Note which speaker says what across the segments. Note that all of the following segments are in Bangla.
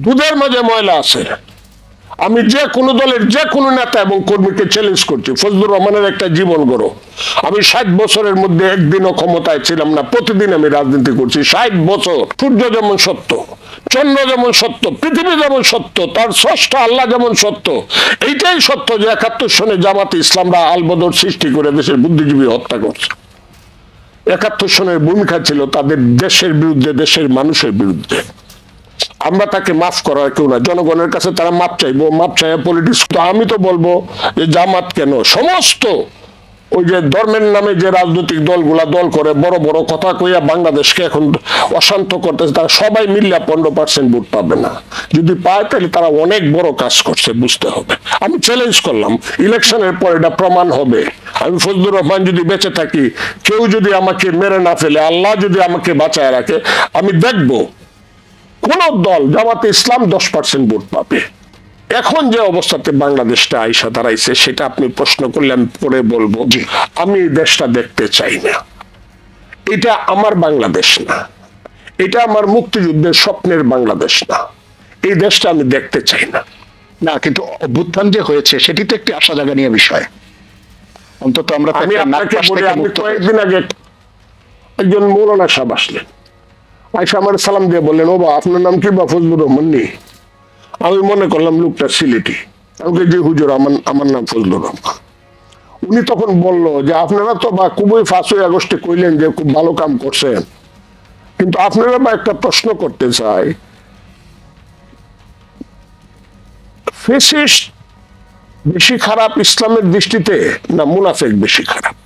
Speaker 1: দুধের মাঝে ময়লা আছে। আমি যে কোনো দলের যে কোনো নেতা এবং কর্মীকে চ্যালেঞ্জ করছি, ফজলুর রহমানের একটা জীবন গড়ো। আমি 60 বছরের মধ্যে একদিনও ক্ষমতায় ছিলাম না, প্রতিদিন আমি রাজনীতি করছি 60 বছর। সূর্য যেমন সত্য, চন্দ্র যেমন সত্য, পৃথিবী যেমন সত্য, তার স্রষ্টা আল্লাহ যেমন সত্য, এইটাই সত্য যে 71 সনে জামাতে ইসলামরা আলবদর সৃষ্টি করে দেশের বুদ্ধিজীবী হত্যা করছে। 71 সনের ভূমিকা ছিল তাদের দেশের বিরুদ্ধে, দেশের মানুষের বিরুদ্ধে। আমরা তাকে মাফ করার কেউ না, জনগণের কাছে তারা মাপ চাইবো, মাপ চাই পলিটিক্স। আমি তো বলবো যে জামাত কেন, সমস্ত ওই যে ধর্মের নামে যে রাজনৈতিক দলগুলা দল করে বড় বড় কথা কইয়া বাংলাদেশকে এখন অশান্ত করতেছে, তারা সবাই মিলিয়া 15% ভোট পাবে না। যদি পায় তাহলে তারা অনেক বড় কাজ করছে, বুঝতে হবে। আমি চ্যালেঞ্জ করলাম, ইলেকশনের পর এটা প্রমাণ হবে। আমি ফজলুর রহমান যদি বেঁচে থাকি, কেউ যদি আমাকে মেরে না ফেলে, আল্লাহ যদি আমাকে বাঁচায় রাখে, আমি দেখবো কোন দল জামাতে ইসলাম 10% ভোট পাবে। এখন যে অবস্থাতে বাংলাদেশটা আইসা দাঁড়াইছে, সেটা আপনি প্রশ্ন করলে আমি পরে বলবো। আমি এই দেশটা দেখতে চাই না। এটা আমার বাংলাদেশ না, এটা আমার মুক্তিযুদ্ধের স্বপ্নের বাংলাদেশ না। এই দেশটা আমি দেখতে চাই না।
Speaker 2: না, কিন্তু অভ্যুত্থান যে হয়েছে সেটি তো একটি আশা জাগানিয়া বিষয়। অন্তত আমরা
Speaker 1: আমি আপনাকে বলি, আমি কয়েকদিন আগে একজন মৌলানা সাহেব আসলেন, আইসা আমার সালাম দিয়ে বললেন, ও বা আপনার নাম কি? বা ফজলুর রহমান নি। আমি মনে করলাম লোকটা সিলেটি। আমাকে যে হুজুর, আমার নাম ফজলুর রহমান। উনি তখন বলল যে আপনারা তো বা খুবই 5ই আগস্টে কইলেন যে খুব ভালো কাম করছেন, কিন্তু আপনারা বা একটা প্রশ্ন করতে চাই, ফেসিস্ট বেশি খারাপ ইসলামের দৃষ্টিতে না মুনাফেক বেশি খারাপ?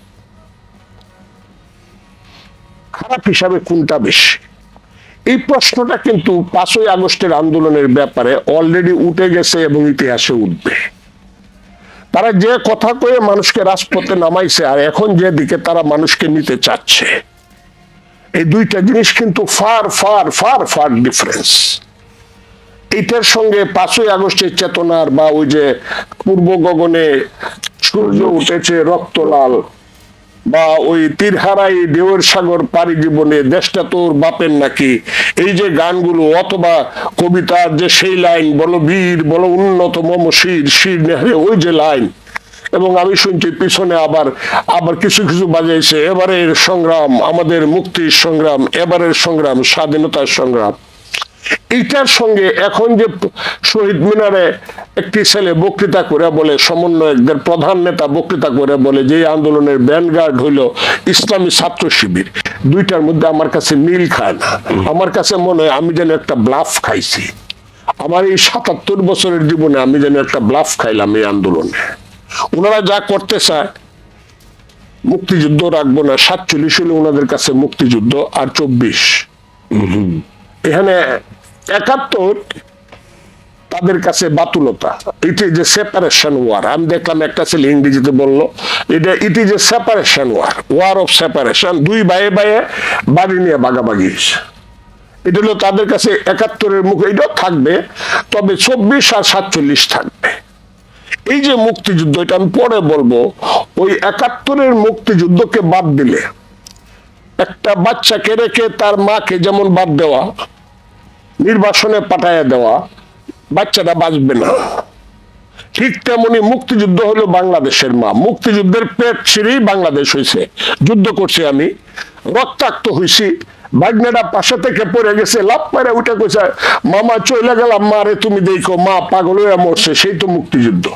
Speaker 1: খারাপ হিসাবে কোনটা বেশি? এই প্রশ্নটা কিন্তু 5ই আগস্টের আন্দোলনের ব্যাপারে অলরেডি উঠে গেছে এবং ইতিহাসে উঠবে। তারা যে কথা কয়ে মানুষকে রাজপথে নামাইছে আর এখন যে দিকে তারা মানুষকে নিতে চাচ্ছে, এই দুইটা জিনিস কিন্তু far far far far difference. এটার সঙ্গে 5ই আগস্টের চেতনার বা ওই যে পূর্ব গগনে সূর্য উঠেছে রক্ত লাল, বা ওই তীরহারাই ঢেউয়ের সাগর পারি জীবনে, দেশটা তোর বাপের নাকি, এই যে গানগুলো, অথবা কবিতার যে সেই লাইন, বলো বীর বলো উন্নত মম শির শির নেহরে, ওই যে লাইন। এবং আমি শুনছি পিছনে আবার আবার কিছু কিছু বাজাইছে, এবারের সংগ্রাম আমাদের মুক্তির সংগ্রাম, এবারের সংগ্রাম স্বাধীনতার সংগ্রাম। এইটার সঙ্গে এখন যে শহীদ মিনারে একটি ছেলে বক্তৃতা করে বলে, সমন্বয়কদের প্রধান নেতা বক্তৃতা করে বলে যে আন্দোলনের ভ্যানগার্ড হইল ইসলামী ছাত্র শিবির, দুইটার মধ্যে আমার কাছে মিল খায় না। আমার কাছে মনে হয় আমি যেন একটা ব্লাফ খাইছি। আমার এই 77 বছরের জীবনে আমি যেন একটা ব্লাফ খাইলাম এই আন্দোলনে। ওনারা যা করতে চায়, মুক্তিযুদ্ধ রাখবো না, 47 হলে ওনাদের কাছে মুক্তিযুদ্ধ, আর 24 এখানে 71 তাদের কাছে বাতুলতা। It is a separation war. আমি দেখলাম একটা ছেলে ইংরেজিতে বললো, এটা it is a separation war, war of separation. দুই ভাইয়ে ভাইয়ে বাড়ি নিয়ে ভাগাভাগি হয়েছে। এটা হলো তাদের কাছে 71-এর মুখে, এটাও থাকবে, তবে 24 আর 47 থাকবে। এই যে মুক্তিযুদ্ধ, এটা আমি পরে বলবো, ওই 71-এর মুক্তিযুদ্ধকে বাদ দিলে, একটা বাচ্চাকে রেখে তার মাকে যেমন বাদ দেওয়া, নির্বাসনে পাঠাইয়া দেওয়া, বাচ্চাটা বাঁচবে না, ঠিক তেমনি মুক্তিযুদ্ধ হলো বাংলাদেশের মা। মুক্তিযুদ্ধের পেট ছিঁড়েই বাংলাদেশ হয়েছে। যুদ্ধ করছি আমি, রক্তাক্ত হয়েছি, বাগনাটা পাশে থেকে পড়ে গেছে, লাভ পারে উঠে কইছে, মামা চলে গেলাম, মারে তুমি দেখো, মা পাগল হয়ে মরছে, সেই তো মুক্তিযুদ্ধ।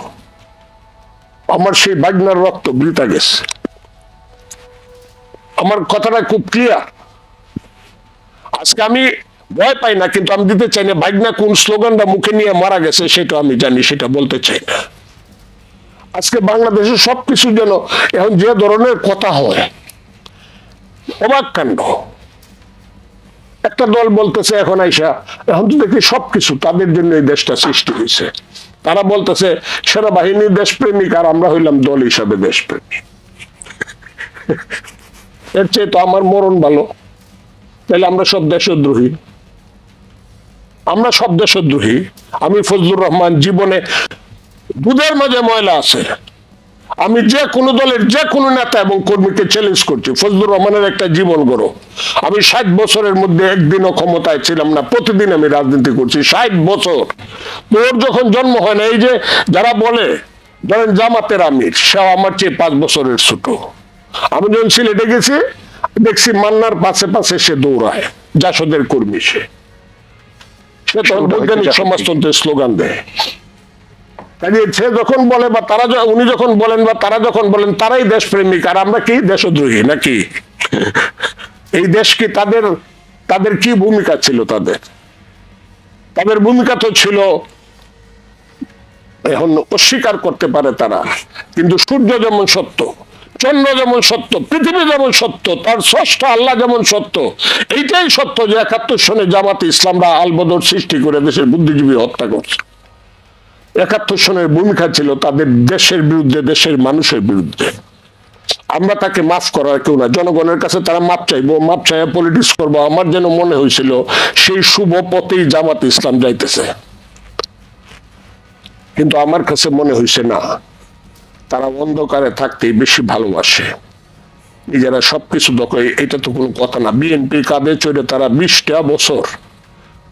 Speaker 1: আমার সেই বাগনার রক্ত বৃথা গেছে। আমার কথাটা খুব ক্লিয়ার। আজকে আমি ভয় পাই না, কিন্তু আমি দিতে চাই না। ভাগনা কোন স্লোগানটা মুখে নিয়ে মারা গেছে সেটা আমি জানি, সেটা বলতে চাই না। আজকে বাংলাদেশে সবকিছু যেন এখন যে ধরনের কথা হয়, অবাক কাণ্ড। একটা দল বলতেছে এখন আইসা, এখন তো দেখি সবকিছু তাদের জন্য এই দেশটা সৃষ্টি হয়েছে। তারা বলতেছে সেনাবাহিনী দেশপ্রেমিক, আর আমরা হইলাম দল হিসাবে দেশপ্রেমিক। এর চেয়ে তো আমার মরণ ভালো। তাহলে আমরা সব দেশদ্রোহী, আমরা সব দেশদ্রোহী। আমি ফজলুর রহমান জীবনে দুধের মাঝে ময়লা আছে। আমি যে কোনো দলের যে কোনো নেতা এবং কর্মীকে চ্যালেঞ্জ করছি, ফজলুর রহমানের একটা জীবন গড়ো। আমি 60 বছরের মধ্যে একদিনও ক্ষমতায় ছিলাম না, প্রতিদিন আমি রাজনীতি করছি 60 বছর। তোর যখন জন্ম হয় না, এই যে যারা বলে ধরেন জামাতের আমির, সেও আমার চেয়ে 5 বছরের ছোট। আমি যখন সিলেটে গেছি দেখছি মান্নার পাশে পাশে সে দৌড়ায়, জাসদের কর্মী সে তখন বৈজ্ঞানিক সমাজতন্ত্রের স্লোগান দেয়। কাজে সে যখন বলে বা তারা উনি যখন বলেন বা তারা যখন বলেন তারাই দেশপ্রেমিক, আর আমরা কি দেশদ্রোহী নাকি? এই দেশ কি তাদের কি ভূমিকা ছিল? তাদের ভূমিকা তো ছিল, এখন অস্বীকার করতে পারে তারা, কিন্তু সূর্য যেমন সত্য, চন্দ্র যেমন সত্য, পৃথিবী যেমন সত্য, তার স্রষ্টা আল্লাহ যেমন সত্য, এইটাই সত্য যে 71 সনে জামাতে ইসলামরা আলবদর সৃষ্টি করে দেশের বুদ্ধিজীবী হত্যা করছে। 71 সনের ভূমিকা ছিল তাদের দেশের বিরুদ্ধে, দেশের মানুষের বিরুদ্ধে। আমরা তাকে মাফ করার কেউ না, জনগণের কাছে তারা মাপ চাইবো, মাপ চাইয়া পলিটিক্স করবো। আমার যেন মনে হয়েছিল সেই শুভ পথেই জামাত ইসলাম যাইতেছে, কিন্তু আমার কাছে মনে হয়েছে না, তারা অন্ধকারে থাকতেই বেশি ভালোবাসে, নিজেরা সবকিছু দখল। এটা তো কোনো কথা না। বিএনপি কাঁধে চড়ে তারা 20টা বছর,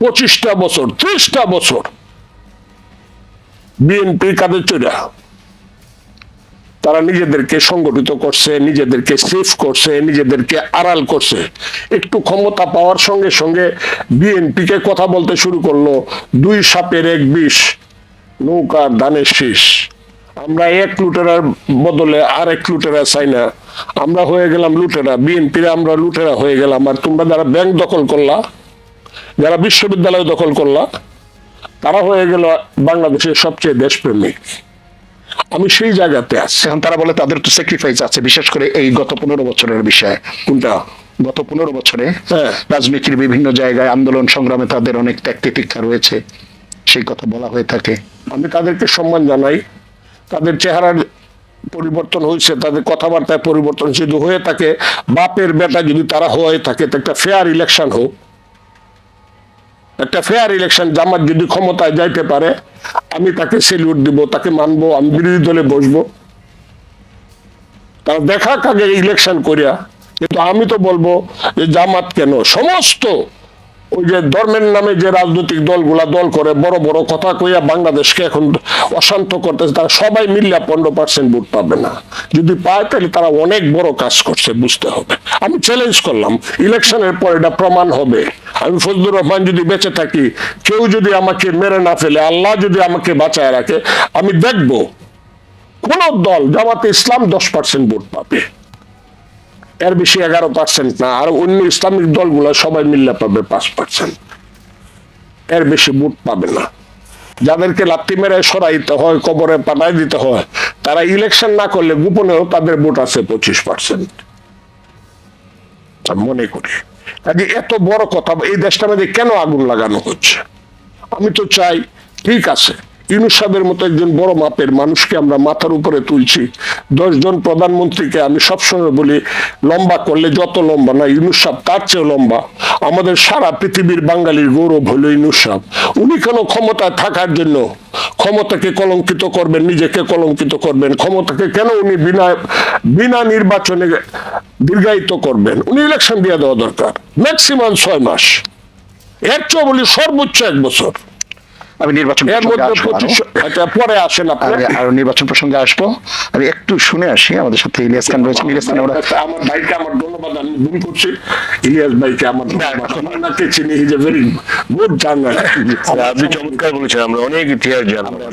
Speaker 1: 25টা বছর, 30টা বছর বিএনপি কাঁধে চড়ে তারা নিজেদেরকে সংগঠিত করছে, নিজেদেরকে সেফ করছে, নিজেদেরকে আড়াল করছে। একটু ক্ষমতা পাওয়ার সঙ্গে সঙ্গে বিএনপি কে কথা বলতে শুরু করলো, 2 সাপের 1 বিষ, নৌকার ধানের শীষ। আমরা 1 লুটেরার বদলে আর 1 লুটেরা চাই না, আমরা হয়ে গেলাম লুটেরা, বিএনপির আমরা লুটেরা হয়ে গেলাম। আর তোমরা যারা ব্যাংক দখল করলা, যারা বিশ্ববিদ্যালয় দখল করলা, তারা হয়ে গেল বাংলাদেশের সবচেয়ে দেশপ্রেমিক। আমি সেই জায়গাতে আছি।
Speaker 2: এখন তারা বলে তাদের তো স্যাক্রিফাইস আছে, বিশেষ করে এই গত 15 বছরের বিষয়ে।
Speaker 1: কোনটা?
Speaker 2: গত 15 বছরে
Speaker 1: হ্যাঁ,
Speaker 2: রাজনীতির বিভিন্ন জায়গায় আন্দোলন সংগ্রামে তাদের অনেক ত্যাগ তিতিক্ষা রয়েছে, সেই কথা বলা হয়ে থাকে।
Speaker 1: আমি তাদেরকে সম্মান জানাই। তাদের চেহারার পরিবর্তন হয়েছে, তাদের কথাবার্তায় পরিবর্তন যদি হয়ে থাকে, বাপের বেটা যদি তারা হয়ে থাকে, তো একটা ফেয়ার ইলেকশন হোক, একটা ফেয়ার ইলেকশন। জামাত যদি ক্ষমতায় যাইতে পারে, আমি তাকে সেলিউট দিব, তাকে মানবো, আমি বিরোধী দলে বসবো। তারা দেখা আগে ইলেকশন করিয়া। কিন্তু আমি তো বলবো যে জামাত কেন, সমস্ত ওই যে ধর্মের নামে যে রাজনৈতিক দলগুলা দল করে বড় বড় কথা কইয়া বাংলাদেশকে এখন অশান্ত করতেছে, তারা সবাই মিলিয়া 15% ভোট পাবে না। যদি পায় তাহলে তারা অনেক বড় কাজ করছে, বুঝতে হবে। আমি চ্যালেঞ্জ করলাম, ইলেকশনের পর এটা প্রমাণ হবে। আমি ফজলুর রহমান যদি বেঁচে থাকি, কেউ যদি আমাকে মেরে না ফেলে, আল্লাহ যদি আমাকে বাঁচায় রাখে, আমি দেখব কোন দল, জামাতে ইসলাম 10% ভোট পাবে, এর বেশি 11% না। আর অন্য ইসলামিক দলগুলো সবাই মিললে পাবে 5%, এর বেশি ভোট পাবে না। যাদেরকে লাথি মেরে সরাইতে হয়, কবরে পাঠাই দিতে হয়, তারা ইলেকশন না করলে গোপনেও তাদের ভোট আছে 25%। মনে করি কাজে এত বড় কথা এই দেশটার মধ্যে কেন আগুন লাগানো হচ্ছে? আমি তো চাই, ঠিক আছে, ইউনূস সাহেবের মতো একজন বড় মাপের মানুষকে আমরা মাথার উপরে তুলছি। 10 জন প্রধানমন্ত্রীকে আমি সবসময় বলি, লম্বা করলে যত লম্বা না, ইউনূস সাহেব তার চেয়ে লম্বা। আমাদের সারা পৃথিবীর বাঙালির গৌরব হলো ইউনূস সাহেব। উনি কেন ক্ষমতায় থাকার জন্য ক্ষমতাকে কলঙ্কিত করবেন, নিজেকে কলঙ্কিত করবেন? ক্ষমতাকে কেন উনি বিনা নির্বাচনে দীর্ঘায়িত করবেন? উনি ইলেকশন দিয়ে দেওয়া দরকার, ম্যাক্সিমাম 6 মাস, এর চেয়ে বলি সর্বোচ্চ 1 বছর।
Speaker 2: আমি নির্বাচন
Speaker 1: এর
Speaker 2: প্রসঙ্গে
Speaker 1: মধ্যে
Speaker 2: আসবো
Speaker 1: 25 আচ্ছা, পরে আসেন আপনি।
Speaker 2: আরো নির্বাচন প্রসঙ্গে আসবো। আমি একটু শুনে আসি, আমাদের সাথে ইলিয়াস খান রয়েছেন। ইলিয়াস খান, আমরা
Speaker 1: আমার ভাইকে আমার ধন্যবাদ, আমি ভুল করছি, ইলিয়াস ভাইকে আমার ওনাকে চিনি, he is a very good journalist.
Speaker 3: আপনি চমৎকার বলেছেন, আমরা অনেক ইতিহাস জানলাম।